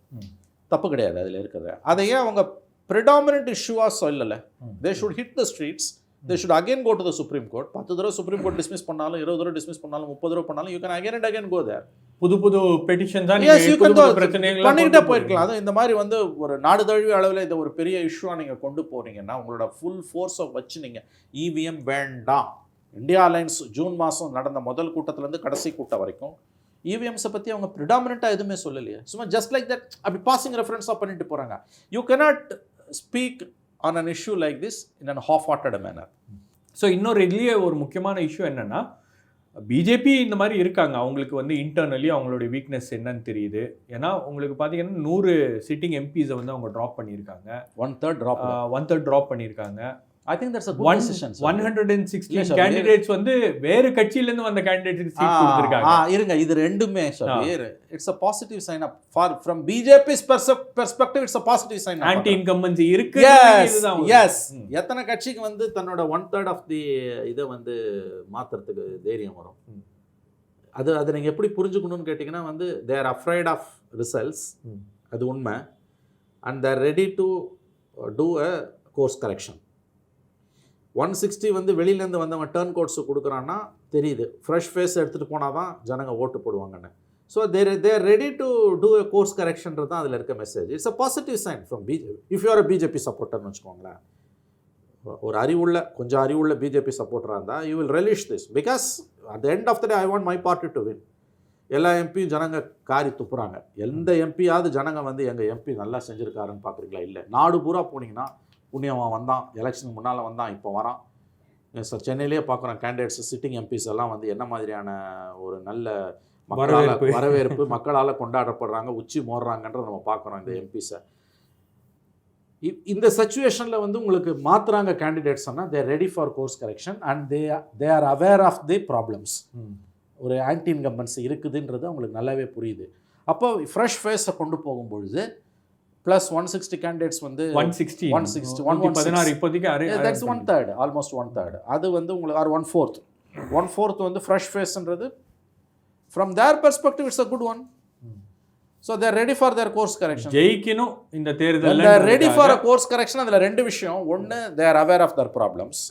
தப்பு கிடையாது அதில் இருக்கிறது. அதை ஏன் அவங்க ப்ரிடாமினன்ட் இஷ்யூவாக சொல்லலை? They should hit the streets, they should again go to the supreme court. 10 தடவை சுப்ரீம் கோர்ட் டிஸ்மிஸ் பண்ணாலும், 20 தடவை டிஸ்மிஸ் பண்ணாலும், 30 தடவை பண்ணாலும், you can again and again go there. புது பெட்டிஷன் தான் பண்ணிக்கிட்டே போயிருக்கலாம். அது இந்த மாதிரி வந்து ஒரு நாடு தழுவிய அளவில் இதை ஒரு பெரிய இஷ்யூவாக நீங்கள் கொண்டு போகிறீங்கன்னா உங்களோட ஃபுல் ஃபோர்ஸை வச்சு நீங்கள் EVM வேண்டாம். இந்தியா அலைன்ஸ் ஜூன் மாதம் நடந்த முதல் கூட்டத்திலேருந்து கடைசி கூட்டம் வரைக்கும் EVMஸை பற்றி அவங்க ப்ரிடாமினண்ட்டாக எதுவுமே சொல்லலையே. சும்மா ஜஸ்ட் லைக் தட் அப்படி பாசிங் ரெஃபரன்ஸாக பண்ணிட்டு போகிறாங்க. You cannot speak on an issue like this in an half-hearted manner. So இன்னொரு இதுலேயே ஒரு முக்கியமான இஷ்யூ என்னென்னா, பிஜேபி இந்த மாதிரி இருக்காங்க, அவங்களுக்கு வந்து இன்டர்னலி அவங்களுடைய வீக்னஸ் என்னன்னு தெரியுது. ஏன்னா உங்களுக்கு பார்த்தீங்கன்னா 100 சிட்டிங் MPஸை வந்து அவங்க ட்ராப் பண்ணியிருக்காங்க. 1/3 ட்ராப் பண்ணியிருக்காங்க. I think that's a good decision. 116 candidates வந்து வேறு கட்சியிலேருந்து வந்த கேண்டிடேட்ஸ்க்கு சீட் கொடுத்திருக்காங்க. இருங்க, இது ரெண்டுமே Shabir, it's a positive sign up from BJP's perspective. It's a positive sign up. Anti incumbency இருக்கு. Yes. எத்தனை கட்சிக்கு வந்து தன்னோட 1/3 ஆஃப் தி இதை வந்து மாத்துறதுக்கு தைரியம் வரும்? அது நீங்கள் எப்படி புரிஞ்சுக்கணும்னு கேட்டிங்கன்னா வந்து they are afraid of results, அது உண்மை. and they are ready to do a course correction. 160 வந்து வெளியிலேருந்து வந்தவன் டர்ன் கோட்ஸு கொடுக்குறான்னா தெரியுது, ஃப்ரெஷ் ஃபேஸ் எடுத்துகிட்டு போனால் தான் ஜனங்க ஓட்டு போடுவாங்கன்னு. So they're ready to do a course கரெக்ஷன்றது தான் அதில் இருக்க message. It's a positive sign from if you are a BJP சப்போர்ட்டர்னு வச்சுக்கோங்களேன். ஒரு கொஞ்சம் அறிவுள்ள பிஜேபி சப்போர்ட்டராக இருந்தால் you will relish this, because at the end of the day I want my party to win. எல்லா எம்பியும் ஜனங்க காரி துப்புறாங்க. எந்த எம்பியாவது ஜனங்க வந்து எங்கள் எம்பி நல்லா செஞ்சுருக்காருன்னு பார்க்குறீங்களா? இல்லை. நாடு பூரா போனீங்கன்னா புண்ணியவன் வந்தான், எலெக்ஷனுக்கு முன்னால் வந்தான், இப்போ வரான். சார் சென்னையிலேயே பார்க்குறோம் கேண்டிடேட்ஸ் சிட்டிங் எம்பிஸ் எல்லாம் வந்து என்ன மாதிரியான ஒரு நல்ல வரவேற்பு மக்களால் கொண்டாடப்படுறாங்க, உச்சி மோடுறாங்கன்றத நம்ம பார்க்குறோம் இந்த எம்பிஸை. இந்த சிச்சுவேஷனில் வந்து உங்களுக்கு மாற்றுறாங்க கேண்டிடேட்ஸ்னால் they're ready for course correction and they are aware of the problems. ஒரு ஆன்டி இன்கம்பன்சி இருக்குதுன்றது அவங்களுக்கு நல்லாவே புரியுது. அப்போ ஃப்ரெஷ் ஃபேஸை கொண்டு போகும்பொழுது ப்ளஸ் 160 கேண்டிடேட்ஸ் வந்து 116 இப்போதைக்கு தட்ஸ் 1/3, ஆல்மோஸ்ட் 1/3. அது வந்து உங்களுக்கு ஆர் 1/4 வந்து ஃப்ரெஷ் ஃபேஸ்ன்றது from their perspective it's a good one. So they're ready for their course correction. ஜெயிக்கணும் இந்த தேர்தல், they're ready for a course correction. அதில் 2 விஷயம். ஒன்று, they are aware of their problems.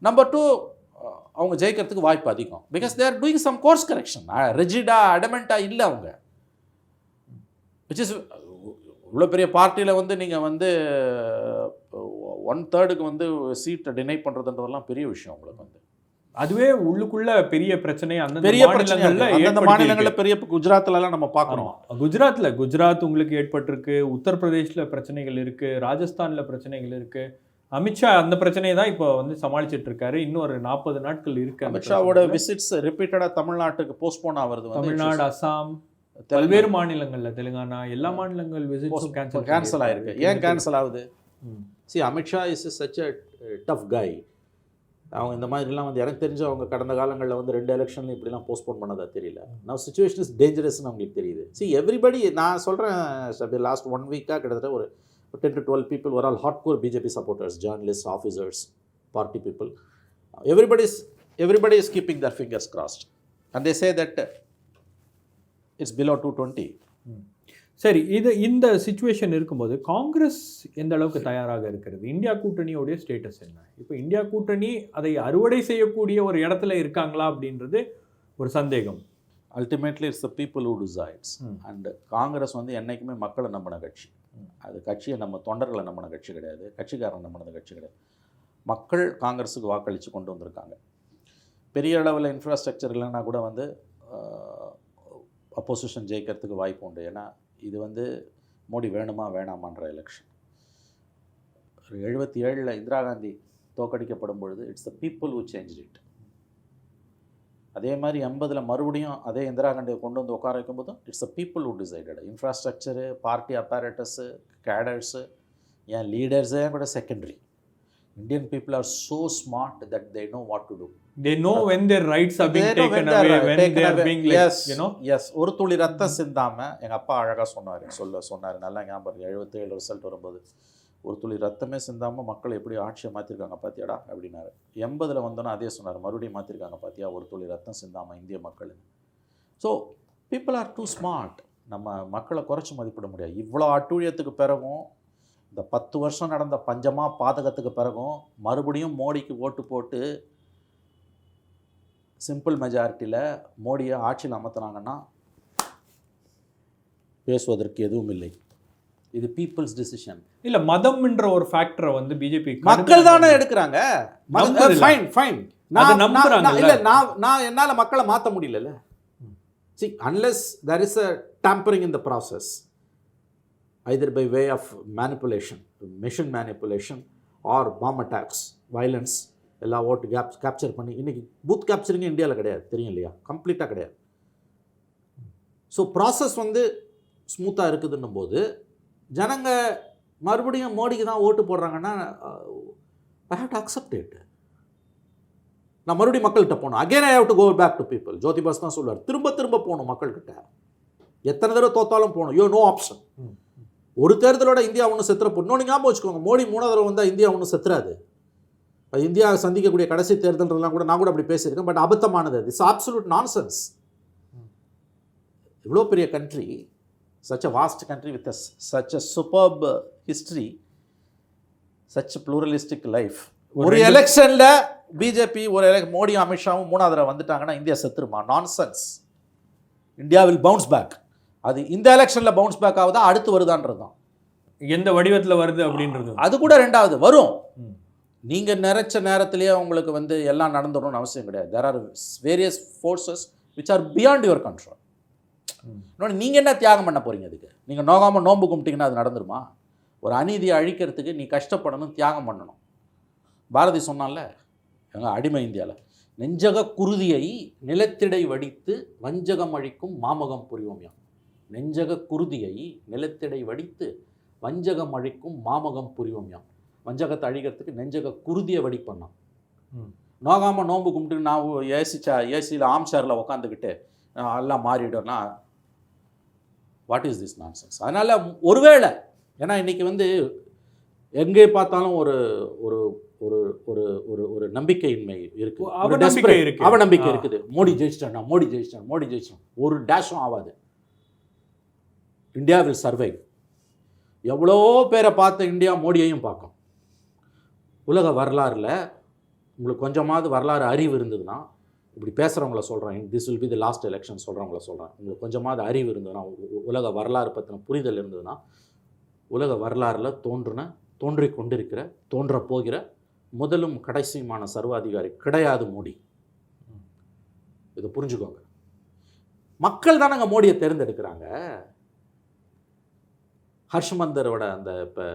Number 2, அவங்க ஜெயிக்கிறதுக்கு வாய்ப்பு அதிகம். Because they are doing some course correction. ரிஜிடாக அடமெண்ட்டாக இல்லை அவங்க. விச் இஸ் இவ்வளோ பெரிய பார்ட்டியில் வந்து நீங்கள் வந்து 1/3 வந்து சீட்டை டினை பண்ணுறதுன்றதெல்லாம் பெரிய விஷயம் உங்களுக்கு வந்து. அதுவே உள்ளுக்குள்ள பெரிய பிரச்சனை. அந்த மாநிலங்களில் பெரிய குஜராத்லலாம் நம்ம பார்க்குறோம். குஜராத் உங்களுக்கு ஏற்பட்டிருக்கு, உத்தரப்பிரதேசில் பிரச்சனைகள் இருக்குது, ராஜஸ்தானில் பிரச்சனைகள் இருக்குது. அமித்ஷா அந்த பிரச்சனையை தான் இப்போ வந்து சமாளிச்சுட்டு இருக்காரு. இன்னும் ஒரு 40 நாட்கள் இருக்குது. அமித்ஷாவோட விசிட்ஸ் ரிப்பீட்டடாக தமிழ்நாட்டுக்கு போஸ்ட்போன் ஆகுது. தமிழ்நாடு, அசாம், பல்வேறு மாநிலங்களில், தெலுங்கானா, எல்லா மாநிலங்கள் விசிட்ஸும் கேன்சல் ஆகிருக்கு. ஏன் கேன்சல் ஆகுது? See, Amit Shah is such a tough guy. அவங்க இந்த மாதிரிலாம் வந்து எனக்கு தெரிஞ்சு அவங்க கடந்த காலங்களில் வந்து 2 எலெக்ஷன்லையும் இப்படிலாம் போஸ்ட்போன் பண்ணதா தெரியல. நான் சிச்சுவேஷன் இஸ் டேஞ்சரஸ்ன்னு அவங்களுக்கு தெரியுது. சி, எவ்ரிபடி, நான் சொல்கிறேன் ஷபீர், லாஸ்ட் 1 வீக்காக கிட்டத்தட்ட ஒரு 10 to 12 people were all hardcore BJP supporters, journalists, officers, party people. Everybody is keeping their fingers crossed. And they say that it's below 220. சரி, இந்த சிச்சுவேஷன் இருக்கும்போது காங்கிரஸ் எந்த அளவுக்கு தயாராக இருக்கிறது? இந்தியா கூட்டணியோடைய ஸ்டேட்டஸ் என்ன? இப்போ இந்தியா கூட்டணி அதை அறுவடை செய்யக்கூடிய ஒரு இடத்துல இருக்காங்களா அப்படின்றது ஒரு சந்தேகம். Ultimately it's the people who decides. And Congress வந்து என்றைக்குமே மக்களை நம்பின கட்சி. அது கட்சியை நம்ம தொண்டர்களை நம்பின கட்சி கிடையாது, கட்சிக்காரன் நம்பின கட்சி கிடையாது. மக்கள் காங்கிரஸுக்கு வாக்களித்து கொண்டு வந்திருக்காங்க. பெரிய அளவில் இன்ஃப்ராஸ்ட்ரக்சர் இல்லைன்னா கூட வந்து அப்போசிஷன் ஜெயிக்கிறதுக்கு வாய்ப்பு உண்டு. ஏன்னா இது வந்து மோடி வேணுமா வேணாமான்ற எலெக்ஷன். 77 இந்திரா காந்தி தோற்கடிக்கப்படும் பொழுது it's the people who change it. அதே மாதிரி 80 மறுபடியும் அதே இந்திரா காந்தியை கொண்டு வந்து உட்கார வைக்கும்போதும் it's the people who decided. Infrastructure, party apparatus, cadres, ஏன் லீடர்ஸே கூட secondary. Indian people are so smart that they know what to do. They know when their rights are being taken away, when they are being like, you know. Yes, ஒரு துளி ரத்தம் சிந்தாம எங்கள் அப்பா அழகாக சொன்னார், நல்லா ஞாபகம். 77 ரிசல்ட் வரும்போது ஒரு துளி ரத்தமே சிந்தாமல் மக்கள் எப்படி ஆட்சியை மாற்றிருக்காங்க பார்த்தியாடா அப்படின்னாரு. 80 வந்தோன்னா அதே சொன்னார், மறுபடியும் மாற்றிருக்காங்க பார்த்தியா, ஒரு துளி ரத்தம் சிந்தாமல் இந்திய மக்கள். So people are too smart. நம்ம மக்களை குறைச்சி மதிப்பிட முடியாது. இவ்வளோ அட்டூழியத்துக்கு பிறகும், இந்த 10 வருஷம் நடந்த பஞ்சமா பாதகத்துக்கு பிறகும் மறுபடியும் மோடிக்கு ஓட்டு போட்டு சிம்பிள் மெஜாரிட்டியில் மோடியை ஆட்சியில் அமர்த்தினாங்கன்னா பேசுவதற்கு எதுவும் இல்லை. இது பீப்புள்ஸ் டிசிஷன். இல்லை, மதம்ன்ற ஒரு ஃபேக்டரை வந்து பிஜேபி மக்கள் தானே எடுக்கிறாங்க. ஃபைன், இல்லை, நான் என்னால் மக்களை மாற்ற முடியல. See, unless there is a tampering in the process, either by way of manipulation, machine manipulation, or bomb attacks, violence, எல்லா ஓட்டு கேப்சர் பண்ணி, இன்றைக்கி பூத் கேப்சரிங் இந்தியாவில் கிடையாது, தெரியும் இல்லையா? கம்ப்ளீட்டாக கிடையாது. ஸோ ப்ராசஸ் வந்து ஸ்மூத்தாக இருக்குதுன்னும் போது ஜனங்க மறுபடியும் மோடிக்கு தான் ஓட்டு போடுறாங்கன்னா I have to accept it. நான் மறுபடியும் மக்கள்கிட்ட போகணும். Again I have to go back to people. Jyoti Basu தான் சொல்லுவார், திரும்ப போகணும் மக்கள்கிட்ட. எத்தனை தடவை தோத்தாலும் போகணும். You no option. ஒரு தேர்தலோட இந்தியா ஒன்றும் செத்துற போடணும். நீங்கள் ஞாபகம் வச்சுக்கோங்க, மோடி 3வது தடவை வந்தால் இந்தியா ஒன்றும் செத்துறாது. அது இந்தியா சந்திக்கக்கூடிய கடைசி தேர்தல்ன்றதுலாம் கூட நான் கூட அப்படி பேசியிருக்கேன். பட் அபத்தமானது. It's absolute nonsense. இவ்வளோ பெரிய country, such a vast country with such a superb history, such pluralistic life. ஒரு எலெக்ஷனில் பிஜேபி மோடி அமித்ஷாவும் 3வது தடவை வந்துட்டாங்கன்னா இந்தியா செத்துருமா? Nonsense. India will bounce back. அது இந்த எலெக்ஷனில் பவுன்ஸ் பேக் ஆகுதா, அடுத்து வருதான்றது தான். எந்த வடிவத்தில் வருது அப்படின்றது அது கூட 2வது வரும். நீங்கள் நினைச்ச நேரத்திலேயே உங்களுக்கு வந்து எல்லாம் நடந்துடணும்னு அவசியம் கிடையாது. There are various forces which are beyond your control. இன்னொன்று, நீங்கள் என்ன தியாகம் பண்ண போகிறீங்க? அதுக்கு நீங்கள் நோகாமல் நோம்பு கும்பிட்டீங்கன்னா அது நடந்துருமா? ஒரு அநீதியை அழிக்கிறதுக்கு நீ கஷ்டப்படணும், தியாகம் பண்ணணும். பாரதி சொன்னான்ல எங்கள் அடிமை இந்தியாவில், நெஞ்சக குருதியை நிலத்திடை வடித்து வஞ்சகம் அழிக்கும் மாமகம் புரிவோம்யாம். நெஞ்சக குருதியை நிலத்திடை வடித்து வஞ்சகம் அழிக்கும் மாமகம் புரிவோம்யாம். வஞ்சகத்தை அழிக்கிறதுக்கு நெஞ்சக குருதியை வடிப்பண்ணான். நோகாமல் நோம்பு கும்பிட்டு நான் ஏசியில் ஆம்சாரில் உக்காந்துக்கிட்டு எல்லாம் மாறிடும்னா வாட் இஸ் திஸ் நான்சென்ஸ்? அதனால் ஒருவேளை ஏன்னா இன்றைக்கி வந்து எங்கே பார்த்தாலும் ஒரு ஒரு ஒரு ஒரு ஒரு ஒரு நம்பிக்கையின்மை இருக்குது, அவநம்பிக்கை இருக்குது. மோடி ஜெயிச்சிட்டான், மோடி ஜெயிச்சிட்டான், மோடி ஜெயிச்சிட்டான். ஒரு டேஷும் ஆகாது. India will survive. எவ்வளோ பேரை பார்த்த இந்தியா மோடியையும் பார்க்கும். உலக வரலாறில் உங்களுக்கு கொஞ்சமாவது வரலாறு அறிவு இருந்ததுன்னா, இப்படி பேசுகிறவங்கள சொல்கிறேன், this will be the last election சொல்கிறவங்கள சொல்கிறேன், உங்களுக்கு கொஞ்சமாவது அறிவு இருந்ததுன்னா, உலக வரலாறு பற்றின புரிதல் இருந்ததுன்னா, உலக வரலாறில் தோன்றி கொண்டிருக்கிற தோன்ற போகிற முதலும் கடைசியுமான சர்வாதிகாரி கிடையாது மோடி. இதை புரிஞ்சுக்கோங்க. மக்கள் தானங்க மோடியை தேர்ந்தெடுக்கிறாங்க. ஹர்ஷ்மந்தரோட அந்த இப்போ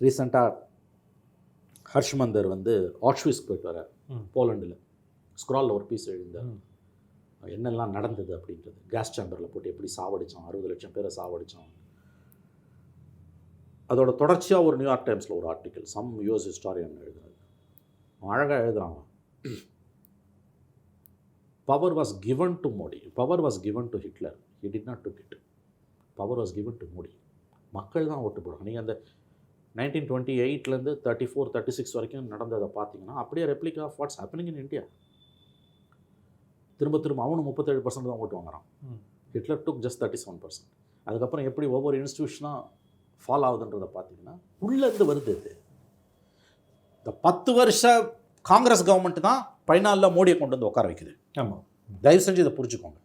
ரீசெண்டாக ஹர்ஷ்மந்தர் வந்து ஆஷ்விஸ்க்கு போயிட்டு வர போலண்டில் ஸ்க்ராலில் ஒரு பீஸ் எழுந்தார். என்னெல்லாம் நடந்தது அப்படின்றது, கேஸ் சேம்பரில் போட்டு எப்படி சாவடித்தான், 60 லட்சம் பேரை சாவடித்தான். அதோட தொடர்ச்சியாக ஒரு நியூயார்க் டைம்ஸில் ஒரு ஆர்டிக்கல் சம் யூஎஸ் ஹிஸ்டாரியன் எழுதுறாரு. அழகாக எழுதுறாங்க. Power was given to Modi, power was given to Hitler, he did not took it. Power was given to Modi. மக்கள் தான் ஓட்டு போடுறாங்க. நீங்கள் அந்த 1928 34, 36 வரைக்கும் நடந்ததை பார்த்தீங்கன்னா அப்படியே replica of what's happening in India. திரும்ப அவனும் 37% தான் ஓட்டு வாங்குறான். Hitler took just 37%. அதுக்கப்புறம் எப்படி ஒவ்வொரு இன்ஸ்டியூஷனாக ஃபாலோ ஆகுதுன்றதை பார்த்தீங்கன்னா உள்ளேருந்து வருது. இது இந்த 10 வருஷ காங்கிரஸ் கவர்மெண்ட் தான் 14 மோடியை கொண்டு வந்து உட்கார வைக்குது. ஆமாம், தயவு செஞ்சு இதை புரிஞ்சுக்கோங்க.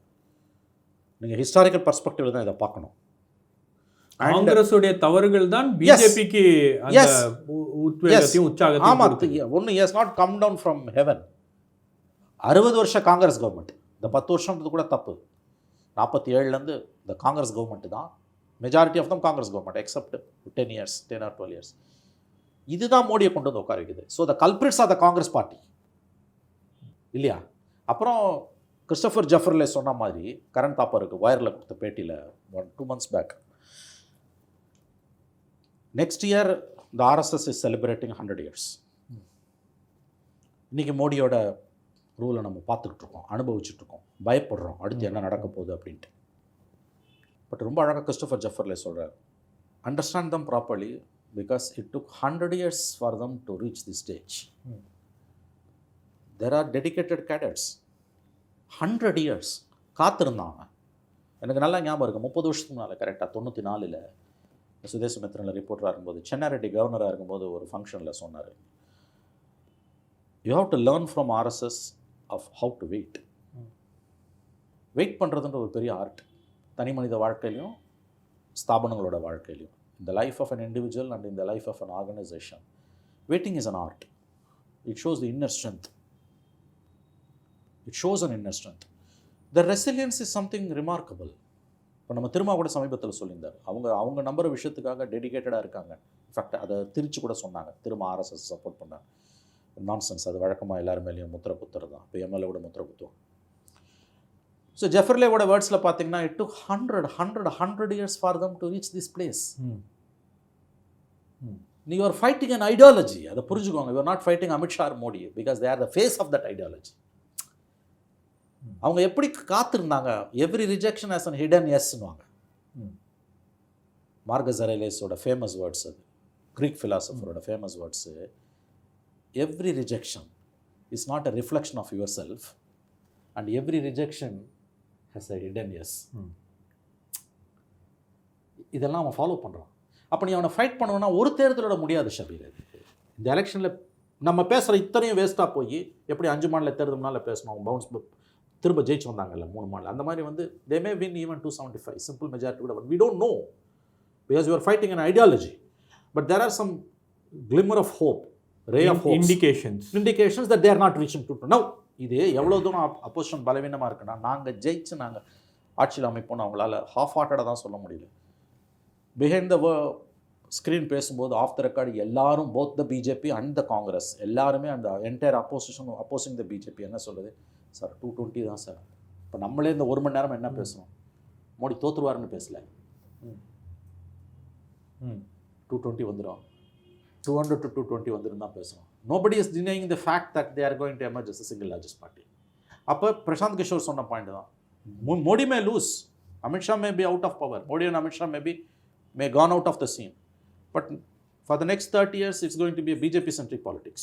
நீங்கள் ஹிஸ்டாரிக்கல் பர்ஸ்பெக்டிவ் தான் இதை பார்க்கணும். காங்கிரஸுடைய தவறுகள் தான் பிஜேபிக்கு உத்வேகத்தையும் உற்சாகத்தையும். ஆமாம், ஒன்று is not come down from heaven. 60 வருஷ காங்கிரஸ் கவர்மெண்ட், இந்த 10 வருஷம்ன்றது கூட தப்பு. 47 இந்த காங்கிரஸ் கவர்மெண்ட் தான், majority of them Congress government except 10 years 10 or 12 years. இதுதான் மோடியை கொண்டு வந்து உட்கார வைக்குது. So the culprits of the Congress party இல்லையா? அப்புறம் கிறிஸ்டோஃபர் ஜெஃபர்லே சொன்ன மாதிரி கரண் தாப்பருக்கு வயரில் கொடுத்த பேட்டியில் 1-2 months back, next year the RSS is celebrating 100 years. இன்றைக்கி மோடியோட ரூலை நம்ம பார்த்துக்கிட்டு இருக்கோம், அனுபவிச்சுட்ருக்கோம், பயப்படுறோம் அடுத்து என்ன நடக்க போகுது அப்படின்ட்டு. பட் ரொம்ப அழகாக கிறிஸ்டோஃபர் ஜெஃபர்லே சொல்கிறார், understand them properly because it took 100 years for them to reach the stage. There are dedicated cadets. 100 years காத்திருந்தாங்க. எனக்கு நல்லா ஞாபகம் இருக்குது, 30 வருஷத்துக்கு முன்னால் கரெக்டாக 94 சுதேசமித்ரனில் ரிப்போர்ட்டராக இருக்கும்போது, சென்னை ரெட்டி கவர்னராக இருக்கும்போது ஒரு ஃபங்க்ஷனில் சொன்னார், you have to learn from RSS of how to wait. Wait பண்ணுறதுன்ற ஒரு பெரிய ஆர்ட், தனி மனித வாழ்க்கையிலையும் ஸ்தாபனங்களோட வாழ்க்கையிலையும். இந்த life of an individual and இந்த life of an organisation, waiting is an art. It shows the inner strength. It shows an inner strength. The resilience is something remarkable. இப்போ நம்ம திரும்ப கூட சமீபத்தில் சொல்லியிருந்தார், அவங்க நம்புகிற விஷயத்துக்காக டெடிக்கேட்டடாக இருக்காங்க. இன்ஃபேக்ட் அதை திருச்சி கூட சொன்னாங்க, திரும்ப ஆர்எஸ்எஸ் சப்போர்ட் பண்ணாங்க. நான்சென்ஸ், அது வழக்கமாக எல்லாரும் மேலேயும் முத்திரை குத்துறது தான். இப்போ எம்எல்ஏ கூட முத்திரை குத்துவோம். ஸோ ஜெஃபர்லேவோட வேர்ட்ஸில் பார்த்தீங்கன்னா, it took 100 years for them to reach this place. You are fighting an ideology. அதை புரிஞ்சுக்கோங்க. You are not fighting Amit Shah or Modi, because they are the face of that ideology. அவங்க எப்படி காத்திருந்தாங்க, every rejection has an hidden எஸ்ன்னுவாங்க. Marcus அரேலியஸோட famous words, அது Greek ஃபிலாசபரோட famous words, every rejection is not a reflection of yourself and every rejection has a hidden S. இதெல்லாம் அவன் follow பண்ணுறான். அப்போ நீ அவனை ஃபைட் பண்ணணும்னா ஒரு தேர்தலோட முடியாது ஷபீர். இந்த எலெக்ஷனில் நம்ம பேசுகிற இத்தனையும் வேஸ்ட்டாக போய் எப்படி 5 மாநில தேர்தல் முன்னால் பேசணும், அவங்க பவுன்ஸ் திரும்ப ஜெயிச்சு வந்தாங்கல்ல 3 மாநிலம், அந்த மாதிரி வந்து they may win even 275 simple majority கூட. We don't know because you are fighting an ideology. But there are some glimmer of hope, ray of hope, indications that they are not reaching to now. இது எவ்வளோ தூரம் opposition பலவீனமாக இருக்குன்னா, நாங்கள் ஜெயிச்சு நாங்கள் ஆட்சியில் அமைப்போன்னு அவங்களால ஹாஃப் ஹார்ட்டடாக தான் சொல்ல முடியல. பிஹைண்ட் த ஸ்க்ரீன் பேசும்போது ஆஃப் த ரெக்கார்டு எல்லாரும் both the BJP and the Congress எல்லாருமே அந்த என்டையர் அப்போசிங் த பிஜேபி என்ன சொல்லுது, சார் 220 தான் சார். இப்போ நம்மளே இந்த 1 மணி நேரம் என்ன பேசுகிறோம், மோடி தோற்றுருவாருன்னு பேசல, 220 வந்துடும், 200 to 220 வந்துடும் தான் பேசுகிறோம். Nobody is denying the fact that they are going to emerge as single largest party. அப்போ பிரசாந்த் கிஷோர் சொன்ன பாயிண்ட் தான், Modi may lose, Amit Shah may be out of power, Modi and Amit Shah may gone out of the scene, but for the next 30 years it's going to be a BJP centric politics,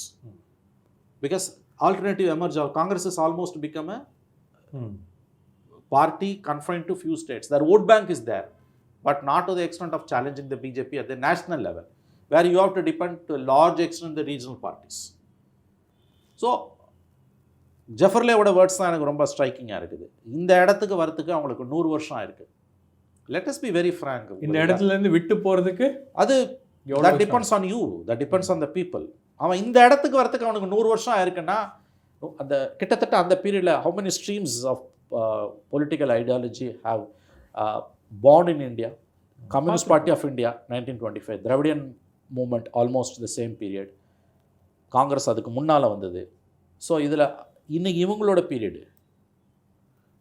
because alternative emerge. Congress has almost become a party confined to few states. Their vote bank is there, but not to the extent of challenging the BJP at the national level, where you have to depend to a large extent the regional parties. So ஜெஃபர்லேவோட words தான் எனக்கு ரொம்ப ஸ்ட்ரைக்கிங்காக இருக்குது. இந்த இடத்துக்கு வரத்துக்கு அவங்களுக்கு 100 வருஷம் ஆயிருக்கு. Let us be very frank. இந்த இடத்துலேருந்து விட்டு போகிறதுக்கு அது that depends on you, that depends on the people. அவன் இந்த இடத்துக்கு வரத்துக்கு அவனுக்கு 100 வருஷம் ஆயிருக்குன்னா, அந்த கிட்டத்தட்ட அந்த பீரியடில் how many streams of political ideology have born in India. Communist Party of India 1925, Dravidian movement almost the same period, Congress அதுக்கு முன்னால் வந்தது. ஸோ இதில் இன்னைக்கு இவங்களோட period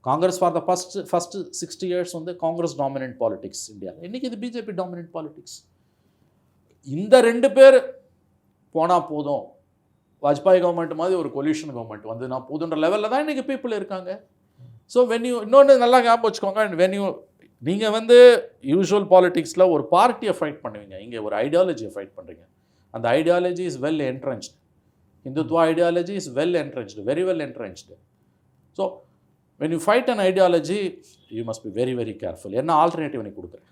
Congress for the first 60 years வந்து காங்கிரஸ் டாமினன்ட் பாலிடிக்ஸ் இந்தியா. இன்றைக்கி இது பிஜேபி டாமினன்ட் பாலிடிக்ஸ். இந்த 2 பேர் போனால் போதும், வாஜ்பாய் கவர்மெண்ட் மாதிரி ஒரு கொல்யூஷன் கவர்மெண்ட் வந்து நான் போதுன்ற லெவலில் தான் இன்றைக்கி பீப்புள் இருக்காங்க. ஸோ இன்னொன்று நல்லா ஞாபகம் வச்சுக்கோங்க, நீங்கள் வந்து யூஷுவல் பாலிட்டிக்ஸில் ஒரு பார்ட்டியை ஃபைட் பண்ணுவீங்க, இங்கே ஒரு ஐடியாலஜியை ஃபைட் பண்ணுறீங்க. அந்த ideology is well entrenched. Hindutva ideology is well entrenched, very well entrenched. So when you fight an ideology, you must be very, very careful. என்ன ஆல்டர்னேட்டிவ் நீ கொடுக்குறேன்?